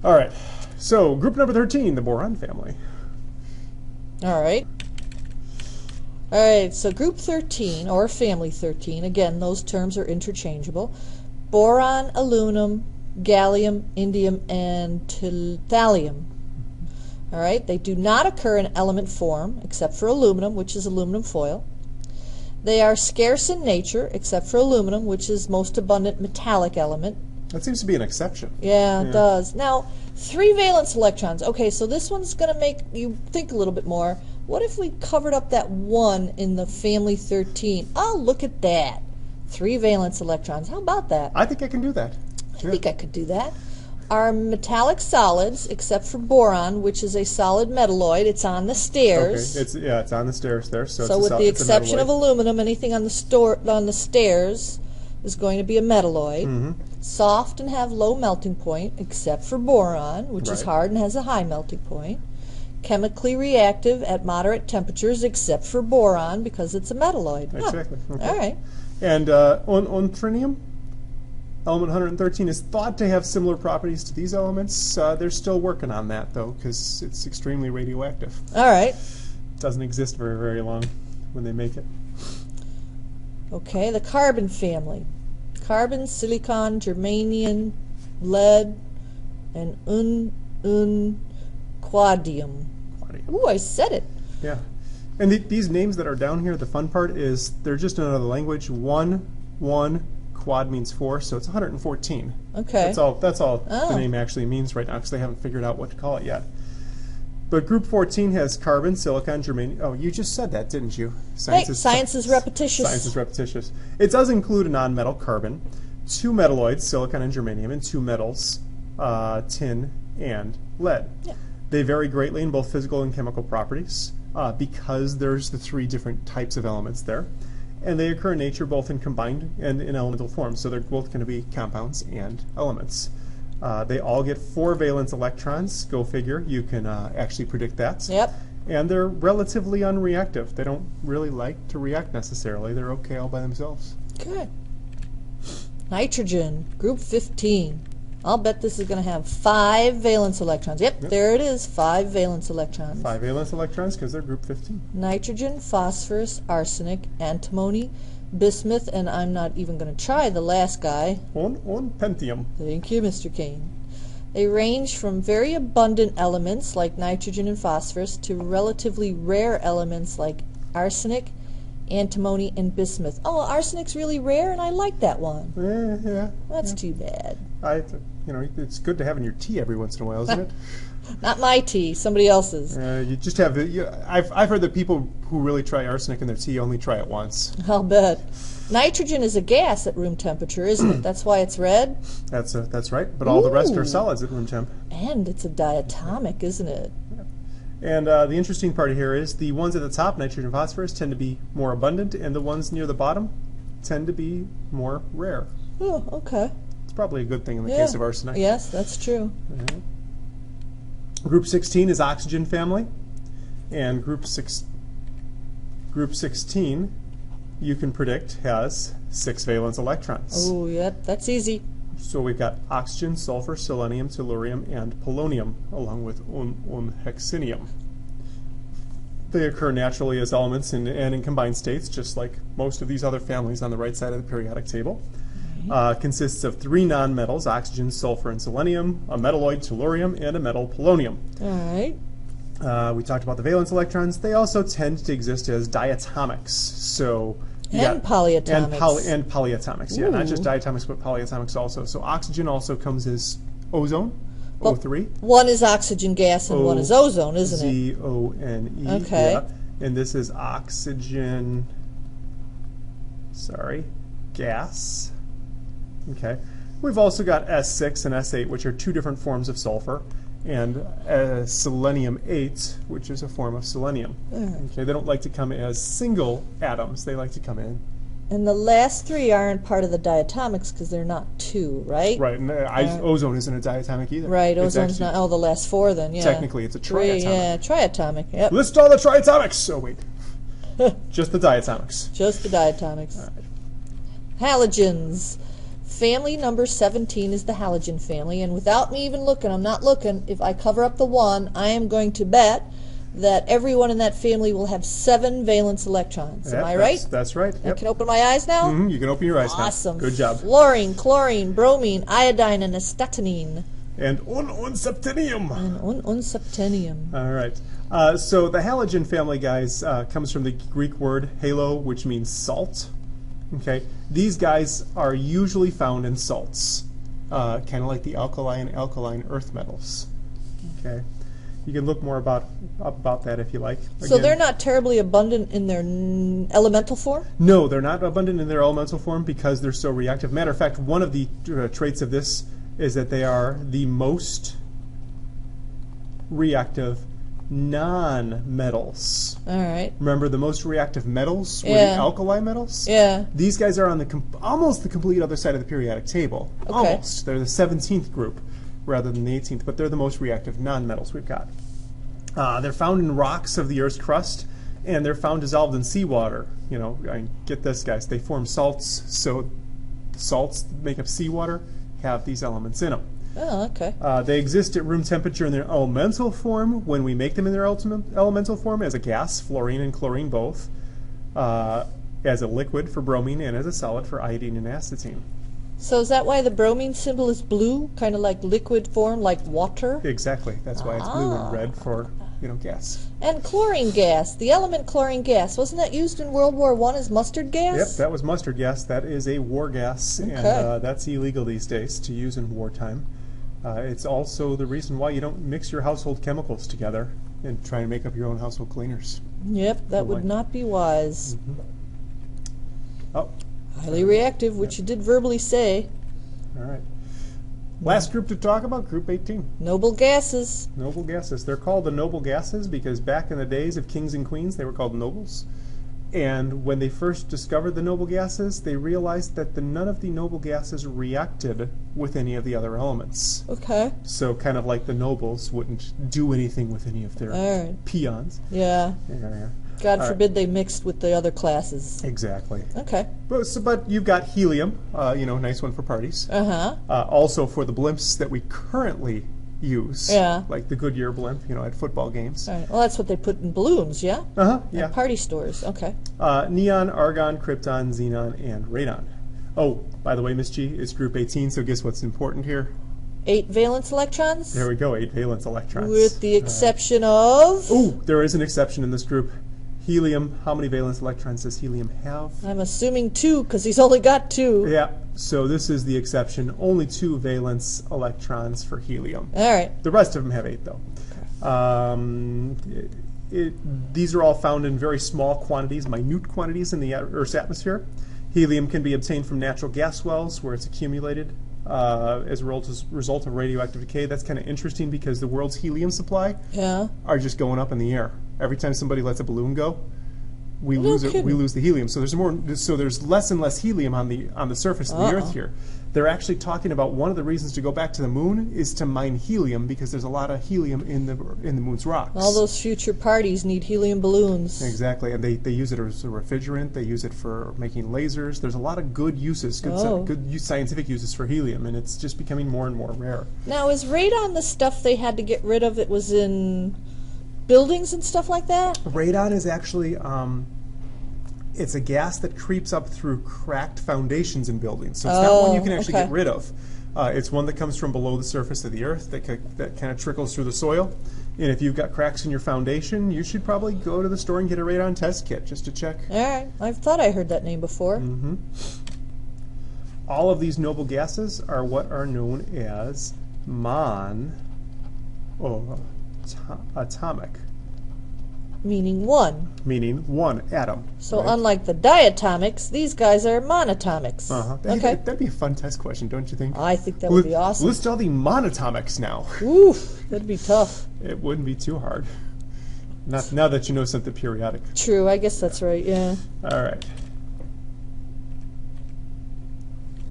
All right. So group number 13, the Boron family. All right. All right, so group 13, or family 13, again, those terms are interchangeable. Boron, aluminum, gallium, indium, and thallium. All right, they do not occur in element form, except for aluminum, which is aluminum foil. They are scarce in nature, except for aluminum, which is most abundant metallic element. That seems to be an exception. Yeah, it does. Now, 3 valence electrons. Okay, so this one's going to make you think a little bit more. What if we covered up that 1 in the family 13? Oh, look at that. 3 valence electrons. How about that? I think I can do that. I think I could do that. Are metallic solids, except for boron, which is a solid metalloid. It's on the stairs. Okay, it's on the stairs there. So with the exception of aluminum, anything on the stairs is going to be a metalloid. Soft and have low melting point, except for boron, which is hard and has a high melting point. Chemically reactive at moderate temperatures, except for boron, because it's a metalloid. Exactly. Okay. All right. And on trinium, element 113 is thought to have similar properties to these elements. They're still working on that, though, because it's extremely radioactive. All right. It doesn't exist very, very long when they make it. Okay, the carbon family. Carbon, silicon, germanium, lead, and quadium. Ooh, I said it. Yeah. And these names that are down here, the fun part is they're just in another language. 1 quad means 4, so it's 114. Okay. That's all the name actually means right now, because they haven't figured out what to call it yet. But group 14 has carbon, silicon, germanium. Oh, you just said that, didn't you? Science is repetitious. Science is repetitious. It does include a nonmetal, carbon, 2 metalloids, silicon and germanium, and 2 metals, tin and lead. Yeah. They vary greatly in both physical and chemical properties because there's the 3 different types of elements there. And they occur in nature both in combined and in elemental form. So they're both going to be compounds and elements. They all get 4 valence electrons. Go figure. You can actually predict that. Yep. And they're relatively unreactive. They don't really like to react necessarily. They're okay all by themselves. Good. Nitrogen, group 15. I'll bet this is going to have 5 valence electrons. Yep, there it is, 5 valence electrons. 5 valence electrons because they're group 15. Nitrogen, phosphorus, arsenic, antimony, bismuth, and I'm not even going to try the last guy. On pentium. Thank you, Mr. Kane. They range from very abundant elements like nitrogen and phosphorus to relatively rare elements like arsenic, antimony, and bismuth. Oh, arsenic's really rare, and I like that one. Yeah. That's too bad. It's good to have in your tea every once in a while, isn't it? Not my tea, somebody else's. You just have. I've heard that people who really try arsenic in their tea only try it once. I'll bet. Nitrogen is a gas at room temperature, isn't it? That's why it's red. That's right. But all the rest are solids at room temp. And it's a diatomic, isn't it? And the interesting part here is the ones at the top, nitrogen and phosphorus, tend to be more abundant, and the ones near the bottom tend to be more rare. Oh, okay. It's probably a good thing in the case of arsenic. Yes, that's true. Group 16 is oxygen family, and group 16 you can predict has 6 valence electrons. Oh, yeah, that's easy. So we've got oxygen, sulfur, selenium, tellurium, and polonium, along with hexinium. They occur naturally as elements and in combined states, just like most of these other families on the right side of the periodic table. Consists of 3 nonmetals, oxygen, sulfur, and selenium, a metalloid, tellurium, and a metal, polonium. All right. We talked about the valence electrons. They also tend to exist as diatomics. So polyatomics. And polyatomics, yeah. Not just diatomics, but polyatomics also. So oxygen also comes as ozone, O3. One is oxygen gas and one is ozone, isn't it? Z-O-N-E. Okay. Yeah. And this is oxygen, gas. Okay. We've also got S6 and S8, which are 2 different forms of sulfur, and selenium-8, which is a form of selenium. Okay. They don't like to come as single atoms. They like to come in. And the last 3 aren't part of the diatomics because they're not 2, right? Right. And ozone isn't a diatomic either. Right. Ozone's not. Oh, the last 4 then. Yeah. Technically, it's a triatomic. Yeah, triatomic. Yep. List all the triatomics. Oh wait, just the diatomics. Just the diatomics. All right. Halogens. Family number 17 is the halogen family, and without me even looking, I'm not looking, if I cover up the 1, I am going to bet that everyone in that family will have 7 valence electrons. Am I right? That's right. I Yep. can open my eyes now? You can open your eyes now. Awesome. Good job. Fluorine, chlorine, bromine, iodine, and astatine. And unseptenium. And unseptenium. All right. So the halogen family, guys, comes from the Greek word halo, which means salt. Okay. These guys are usually found in salts, kind of like the alkaline earth metals. Okay. You can look more about that if you like. So they're not terribly abundant in their elemental form? No, they're not abundant in their elemental form because they're so reactive. Matter of fact, one of the traits of this is that they are the most reactive non-metals. All right. Remember, the most reactive metals were the Yeah. alkali metals? Yeah. These guys are on the almost the complete other side of the periodic table. Okay. Almost. They're the 17th group rather than the 18th, but they're the most reactive non-metals we've got. They're found in rocks of the Earth's crust, and they're found dissolved in seawater. You know, get this, guys. They form salts, so salts that make up seawater have these elements in them. Oh, okay. They exist at room temperature in their elemental form when we make them in their elemental form as a gas, fluorine and chlorine both, as a liquid for bromine, and as a solid for iodine and astatine. So is that why the bromine symbol is blue, kind of like liquid form, like water? Exactly. That's why it's blue and red for, gas. And chlorine gas, the element chlorine gas, wasn't that used in World War I as mustard gas? Yep, that was mustard gas. That is a war gas, Okay. and that's illegal these days to use in wartime. It's also the reason why you don't mix your household chemicals together and try and make up your own household cleaners. Yep, that would not be wise. Oh, Highly reactive, which you did verbally say. all right. Last group to talk about, Group 18. Noble gases. Noble gases. They're called the noble gases because back in the days of kings and queens, they were called nobles. And when they first discovered the noble gases, they realized that none of the noble gases reacted with any of the other elements. Okay. So kind of like the nobles wouldn't do anything with any of their All right. peons. Yeah. Yeah. God All right. forbid they mixed with the other classes. Exactly. Okay. But you've got helium, nice one for parties. Uh-huh. Also for the blimps that we currently use, Yeah. like the Goodyear blimp, at football games. All right. Well, that's what they put in balloons, yeah? Yeah. At party stores. Okay. Neon, argon, krypton, xenon, and radon. Oh, by the way, Miss G, it's Group 18, so guess what's important here? 8 valence electrons? There we go, 8 valence electrons. With the exception of... Oh, there is an exception in this group. Helium, how many valence electrons does helium have? I'm assuming 2, because he's only got 2. Yeah, so this is the exception. Only 2 valence electrons for helium. All right. The rest of them have 8, though. These are all found in very small quantities, minute quantities in the Earth's atmosphere. Helium can be obtained from natural gas wells where it's accumulated as a result of radioactive decay. That's kind of interesting because the world's helium supply Yeah. are just going up in the air. Every time somebody lets a balloon go, we lose it. kidding. We lose the helium. So there's less and less helium on the surface of the Earth here. They're actually talking about one of the reasons to go back to the moon is to mine helium because there's a lot of helium in the moon's rocks. All those future parties need helium balloons. Exactly, and they use it as a refrigerant. They use it for making lasers. There's a lot of good uses, good scientific uses for helium, and it's just becoming more and more rare. Now, is radon the stuff they had to get rid of that was in buildings and stuff like that? Radon is actually it's a gas that creeps up through cracked foundations in buildings. So it's not one you can actually get rid of. It's one that comes from below the surface of the earth that kind of trickles through the soil. And if you've got cracks in your foundation, you should probably go to the store and get a radon test kit just to check. All right. I thought I heard that name before. Mm-hmm. All of these noble gases are what are known as atomic. Meaning one. Meaning one atom. So right? unlike the diatomics, these guys are monatomics. Okay. That'd be a fun test question, don't you think? I think that would be awesome. List all the monatomics now. Oof, that'd be tough. It wouldn't be too hard. Not now that you know something periodic. True, I guess that's right, yeah. All right.